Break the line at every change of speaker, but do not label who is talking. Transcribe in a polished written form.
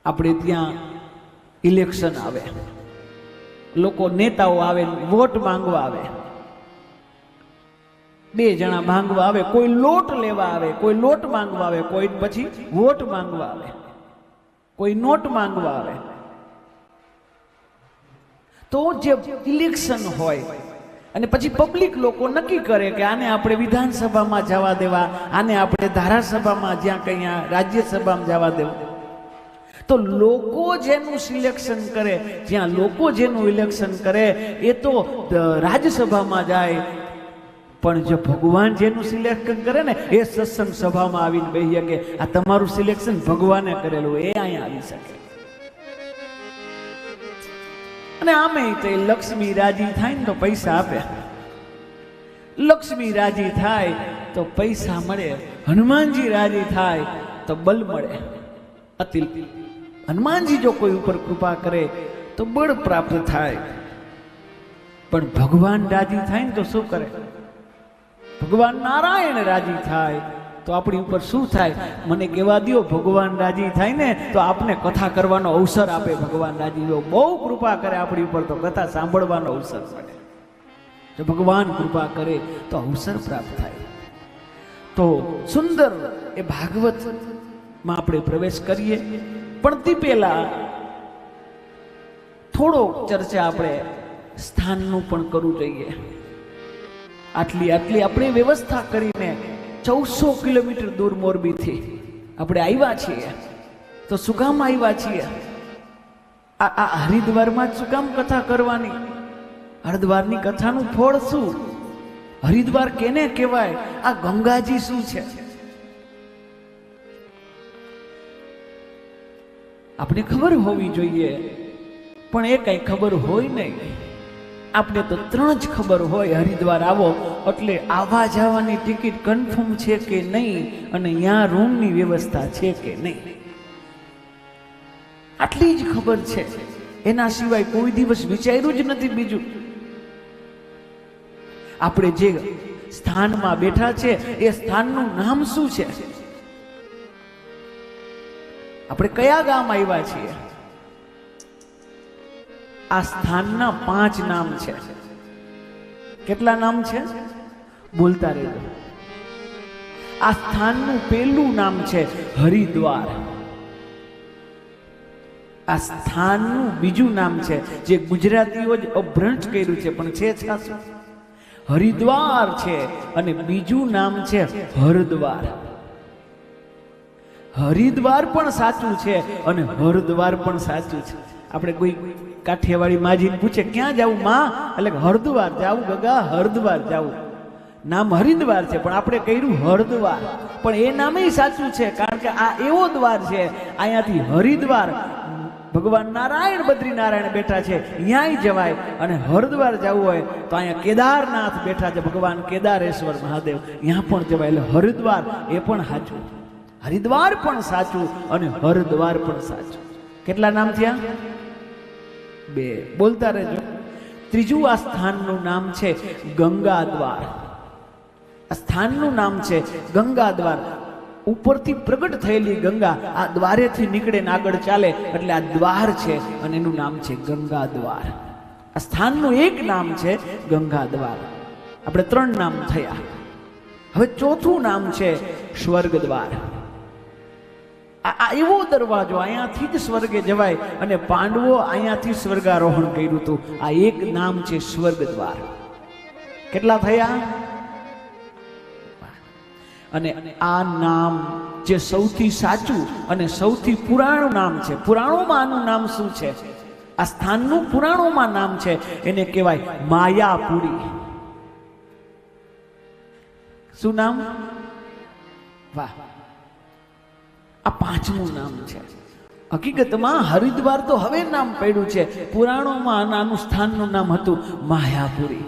આપણે ત્યાં ઇલેક્શન આવે, લોકો નેતાઓ આવે, વોટ માંગવા આવે, બે જણા માંગવા આવે, કોઈ લોટ લેવા આવે, કોઈ લોટ માંગવા આવે, કોઈ પછી વોટ માંગવા આવે, કોઈ નોટ માંગવા આવે. તો જે ઇલેક્શન હોય અને પછી પબ્લિક લોકો નક્કી કરે કે આને આપણે વિધાનસભામાં જવા દેવા, આને આપણે ધારાસભામાં, જ્યાં કંઈ રાજ્યસભામાં જવા દેવા. તો લોકો જેનું સિલેક્શન કરે, જ્યાં લોકો જેનું ઇલેક્શન કરે એ તો રાજ્યસભામાં જાય, પણ જો ભગવાન જેનું સિલેક્શન કરે ને એ સત્સંગ સભામાં આવીને બેહીએ કે આ તમારું સિલેક્શન ભગવાને કરેલું, એ અહીંયા આવી શકે. અને આમે તો લક્ષ્મી રાજી થાય ને તો પૈસા આપે, લક્ષ્મી રાજી થાય તો પૈસા મળે, હનુમાનજી રાજી થાય તો બળ મળે. અતિલ હનુમાનજી જો કોઈ ઉપર કૃપા કરે તો બળ પ્રાપ્ત થાય. પણ ભગવાન રાજી થાય ને તો શું કરે? ભગવાન નારાયણ રાજી થાય તો આપણી ઉપર શું થાય? મને કહેવા દો, ભગવાન રાજી થાય ને તો આપને કથા કરવાનો અવસર આપે. ભગવાન રાજી જો બહુ કૃપા કરે આપણી ઉપર તો કથા સાંભળવાનો અવસર મળે. જો ભગવાન કૃપા કરે તો અવસર પ્રાપ્ત થાય. તો સુંદર એ ભાગવતમાં આપણે પ્રવેશ કરીએ, પણ તે પહેલા થોડો ચર્ચા આપણે સ્થાનનું પણ કરવું જોઈએ. આટલી આપણે વ્યવસ્થા કરીને 1400 કિલોમીટર દૂર મોરબીથી આપણે આવ્યા છીએ. તો શું કામ આવ્યા છીએ? આ હરિદ્વારમાં શું કામ કથા કરવાની? હરિદ્વારની કથાનું ફળ શું? હરિદ્વાર કેને કહેવાય? આ ગંગાજી શું છે? આપણે ખબર હોવી જોઈએ, પણ એ કઈ ખબર હોય નહીં. આપણે તો 3 જ ખબર હોય, હરિદ્વાર આવો એટલે આવવા જવાની ટિકિટ કન્ફર્મ છે કે નહીં, અને ત્યાં રૂમની વ્યવસ્થા છે કે નહીં, આટલી જ ખબર છે. એના સિવાય કોઈ દિવસ વિચાર્યું જ નથી બીજું. આપણે જે સ્થાનમાં બેઠા છે એ સ્થાનનું નામ શું છે? આપણે કયા ગામ આવ્યા છીએ? આ સ્થાનના 5 નામ છે. કેટલા નામ છે? બોલતા રહેજો. આ સ્થાનનું પહેલું નામ છે હરિદ્વાર. આ સ્થાનનું બીજું નામ છે, જે ગુજરાતીઓ જ અભ્રંશ કર્યું છે, પણ છે છાસું હરિદ્વાર છે. અને બીજું નામ છે હરદ્વાર. હરિદ્વાર પણ સાચું છે અને હરદ્વાર પણ સાચું છે. આપણે કોઈ કાઠિયાવાડી માજીને પૂછે ક્યાં જાવું માં, એટલે હરદ્વાર જાવું ગગા, હરદ્વાર જાવું. નામ હરિદ્વાર છે પણ આપણે કહ્યું હરદ્વાર. પણ એ નામે સાચું છે, કારણ કે આ એવો દ્વાર છે, અહીંયાથી હરિદ્વાર ભગવાન નારાયણ બદ્રીનારાયણ બેઠા છે, ત્યાંય જવાય. અને હરદ્વાર જવું હોય તો અહીંયા કેદારનાથ બેઠા છે, ભગવાન કેદારેશ્વર મહાદેવ, ત્યાં પણ જવાય. એટલે હરિદ્વાર એ પણ સાચું, હરિદ્વાર પણ સાચું અને હરદ્વાર પણ સાચું. કેટલા નામ થયા? 2. બોલતા રહેજો. ત્રીજું આ સ્થાનનું નામ છે ગંગાદ્વાર. આ સ્થાનનું નામ છે ગંગાદ્વાર. ઉપરથી પ્રગટ થયેલી ગંગા આ દ્વારેથી નીકળે ને આગળ ચાલે એટલે આ દ્વાર છે, અને એનું નામ છે ગંગાદ્વાર. આ સ્થાનનું એક નામ છે ગંગાદ્વાર. આપણે 3 નામ થયા. હવે ચોથું નામ છે સ્વર્ગદ્વાર. આ એવો દરવાજો, અહીંયાથી જ સ્વર્ગે જવાય, અને પાંડવો અહીંયાથી સ્વર્ગારોહણ કર્યું હતું. આ એક નામ છે સ્વર્ગદ્વાર. કેટલા થયા? અને આ નામ જે સૌથી સાચું અને સૌથી પુરાણું નામ છે, પુરાણોમાં આનું નામ શું છે? આ સ્થાનનું પુરાણોમાં નામ છે, એને કહેવાય માયાપુરી. શું નામ? વાહ, આ 5મું નામ છે. હકીકતમાં હરિદ્વાર તો હવે નામ પડ્યું છે, પુરાણોમાં આનું સ્થાનનું નામ હતું માયાપુરી.